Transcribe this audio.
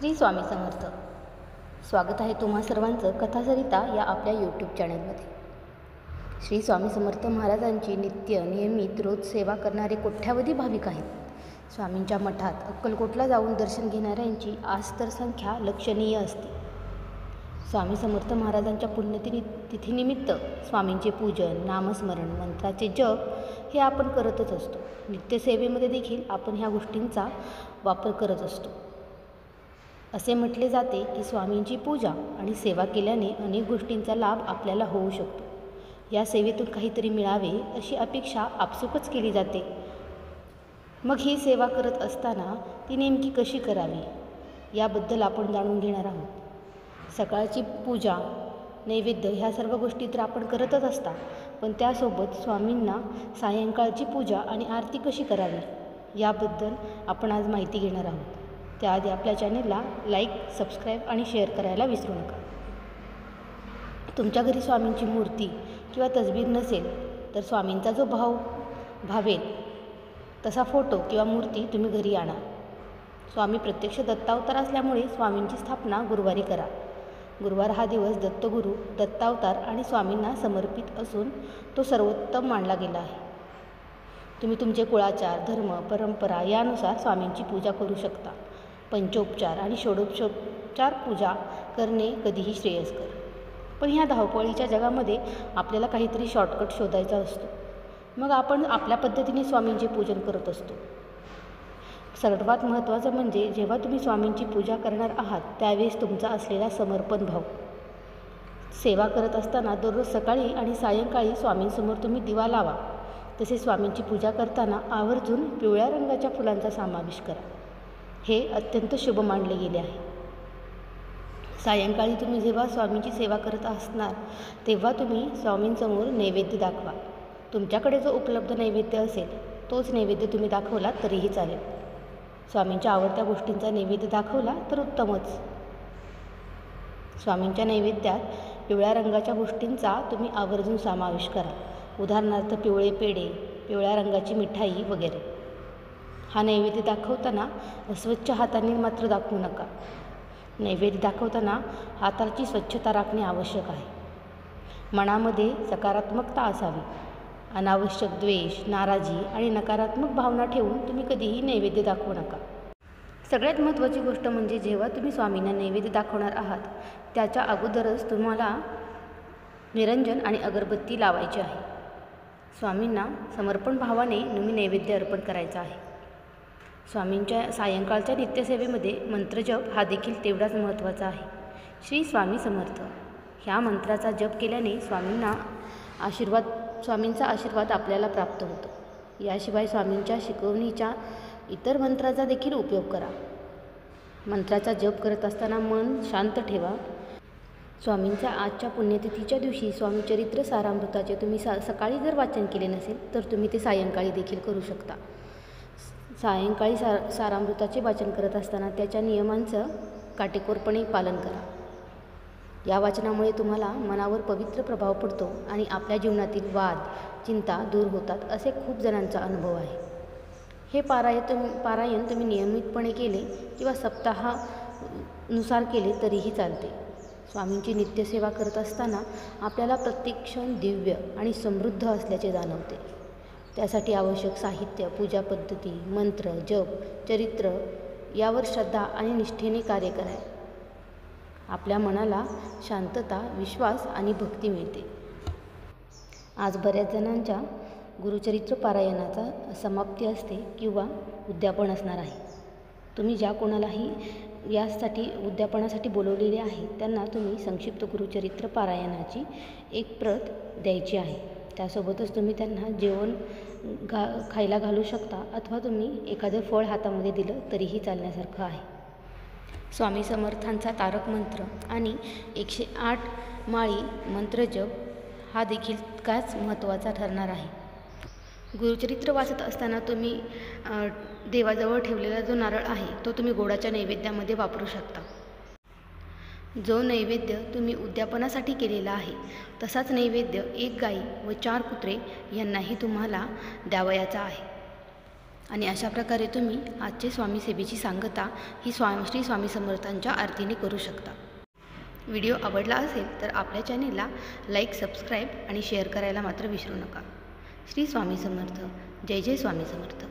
श्री स्वामी समर्थ. स्वागत आहे तुम्हा सर्वांचं कथासरिता या आपल्या यूट्यूब चॅनलमध्ये. श्री स्वामी समर्थ महाराजांची नियमित रोज सेवा करणारे कोट्यावधी भाविक आहेत. स्वामींच्या मठात अक्कलकोटला जाऊन दर्शन घेणाऱ्यांची आज तर संख्या लक्षणीय असते. स्वामी समर्थ महाराजांच्या पुण्यतिथीनिमित्त स्वामींचे पूजन, नामस्मरण, मंत्राचे जप हे आपण करतच असतो. नित्यसेवेमध्ये देखील आपण ह्या गोष्टींचा वापर करत असतो. असे म्हटले जाते की स्वामींची पूजा आणि सेवा केल्याने अनेक गोष्टींचा लाभ आपल्याला होऊ शकतो. या सेवेतून काहीतरी मिळावे अशी अपेक्षा आपसुकच केली जाते. मग ही सेवा करत असताना ती नेमकी कशी करावी याबद्दल आपण जाणून घेणार आहोत. सकाळची पूजा, नैवेद्य ह्या सर्व गोष्टी तर आपण करतच असता, पण त्यासोबत स्वामींना सायंकाळची पूजा आणि आरती कशी करावी याबद्दल आपण आज माहिती घेणार आहोत. त्याआधी आपल्या चॅनलला लाईक, सबस्क्राईब आणि शेअर करायला विसरू नका. तुमच्या घरी स्वामींची मूर्ती किंवा तसबीर नसेल तर स्वामींचा जो भाव भावेल तसा फोटो किंवा मूर्ती तुम्ही घरी आणा. स्वामी प्रत्यक्ष दत्तावतार असल्यामुळे स्वामींची स्थापना गुरुवारी करा. गुरुवार हा दिवस दत्तगुरू, दत्तावतार आणि स्वामींना समर्पित असून तो सर्वोत्तम मानला गेला आहे. तुम्ही तुमचे कुळाचार, धर्म, परंपरा यानुसार स्वामींची पूजा करू शकता. पंचोपचार आणि षोडशोपचार पूजा करणे कधीही श्रेयस्कर. पण ह्या धावपळीच्या जगामध्ये आपल्याला काहीतरी शॉर्टकट शोधायचा असतो. मग आपण आपल्या पद्धतीने स्वामींचे पूजन करत असतो. सर्वात महत्त्वाचं म्हणजे जेव्हा तुम्ही स्वामींची पूजा करणार आहात त्यावेळेस तुमचा असलेला समर्पण भाव. सेवा करत असताना दररोज सकाळी आणि सायंकाळी स्वामींसमोर तुम्ही दिवा लावा. तसेच स्वामींची पूजा करताना आवर्जून पिवळ्या रंगाच्या फुलांचा समावेश करा. हे अत्यंत शुभ मानले गेले आहे. सायंकाळी तुम्ही जेव्हा स्वामींची सेवा करत असणार तेव्हा तुम्ही स्वामींसमोर नैवेद्य दाखवा. तुमच्याकडे जो उपलब्ध नैवेद्य असेल तोच नैवेद्य तुम्ही दाखवला तरीही चालेल. स्वामींच्या आवडत्या गोष्टींचा नैवेद्य दाखवला तर उत्तमच. स्वामींच्या नैवेद्यात पिवळ्या रंगाच्या गोष्टींचा तुम्ही आवर्जून समावेश करा. उदाहरणार्थ पिवळे पेढे, पिवळ्या रंगाची मिठाई वगैरे. हा नैवेद्य दाखवताना अस्वच्छ हातांनी मात्र दाखवू नका. नैवेद्य दाखवताना हाताची स्वच्छता राखणे आवश्यक आहे. मनामध्ये सकारात्मकता असावी. अनावश्यक द्वेष, नाराजी आणि नकारात्मक भावना ठेवून तुम्ही कधीही नैवेद्य दाखवू नका. सगळ्यात महत्त्वाची गोष्ट म्हणजे जेव्हा तुम्ही स्वामींना नैवेद्य दाखवणार आहात त्याच्या अगोदरच तुम्हाला निरंजन आणि अगरबत्ती लावायची आहे. स्वामींना समर्पण भावाने तुम्ही नैवेद्य अर्पण करायचा आहे. स्वामींच्या सायंकाळच्या नित्यसेवेमध्ये मंत्रजप हा देखील तेवढाच महत्त्वाचा आहे. श्री स्वामी समर्थ ह्या मंत्राचा जप केल्याने स्वामींचा आशीर्वाद आपल्याला प्राप्त होतो. याशिवाय स्वामींच्या शिकवणीच्या इतर मंत्राचा देखील उपयोग करा. मंत्राचा जप करत असताना मन शांत ठेवा. स्वामींच्या आजच्या पुण्यतिथीच्या दिवशी स्वामी चरित्र सारामृताचे तुम्ही सकाळी जर वाचन केले नसेल तर तुम्ही ते सायंकाळी देखील करू शकता. सायंकाळी सारामृताचे वाचन करत असताना त्याच्या नियमांचं काटेकोरपणे पालन करा. या वाचनामुळे तुम्हाला मनावर पवित्र प्रभाव पडतो आणि आपल्या जीवनातील वाद, चिंता दूर होतात असे खूप जणांचा अनुभव आहे. हे पारायण तुम्ही नियमितपणे केले किंवा सप्ताहानुसार केले तरीही चालते. स्वामींची नित्यसेवा करत असताना आपल्याला प्रत्येक क्षण दिव्य आणि समृद्ध असल्याचे जाणवते. त्यासाठी आवश्यक साहित्य, पूजा पद्धती, मंत्र, जप, चरित्र यावर श्रद्धा आणि निष्ठेने कार्य करा. आपल्या मनाला शांतता, विश्वास आणि भक्ती मिळते. आज बऱ्याच जणांच्या गुरुचरित्र पारायणाचा समाप्ती असते किंवा उद्यापन असणार आहे. तुम्ही ज्या कोणालाही यासाठी उद्यापनासाठी बोलवलेले आहे त्यांना तुम्ही संक्षिप्त गुरुचरित्र पारायणाची एक प्रत द्यायची आहे. त्यासोबतच तुम्ही त्यांना जेवण खायला घालू शकता अथवा तुम्ही एखादं फळ हातामध्ये दिलं तरीही चालण्यासारखं आहे. स्वामी समर्थांचा तारक मंत्र आणि 108 माळी मंत्रजप हा देखील तितकाच महत्त्वाचा ठरणार आहे. गुरुचरित्र वाचत असताना तुम्ही देवाजवळ ठेवलेला जो नारळ आहे तो तुम्ही गोडाच्या नैवेद्यामध्ये वापरू शकता. जो नैवेद्य तुम्ही उद्यापनासाठी केलेला आहे तसाच नैवेद्य 1 गाई व 4 कुत्रे यांनाही तुम्हाला द्यावयाचा आहे. आणि अशा प्रकारे तुम्ही आजचे स्वामी सेवेची सांगता ही श्री स्वामी समर्थांच्या आरतीने करू शकता। व्हिडिओ आवडला असेल तर आपल्या चॅनेलला लाईक, सबस्क्राईब आणि शेअर करायला मात्र विसरू नका। श्री स्वामी समर्थ। जय जय स्वामी समर्थ।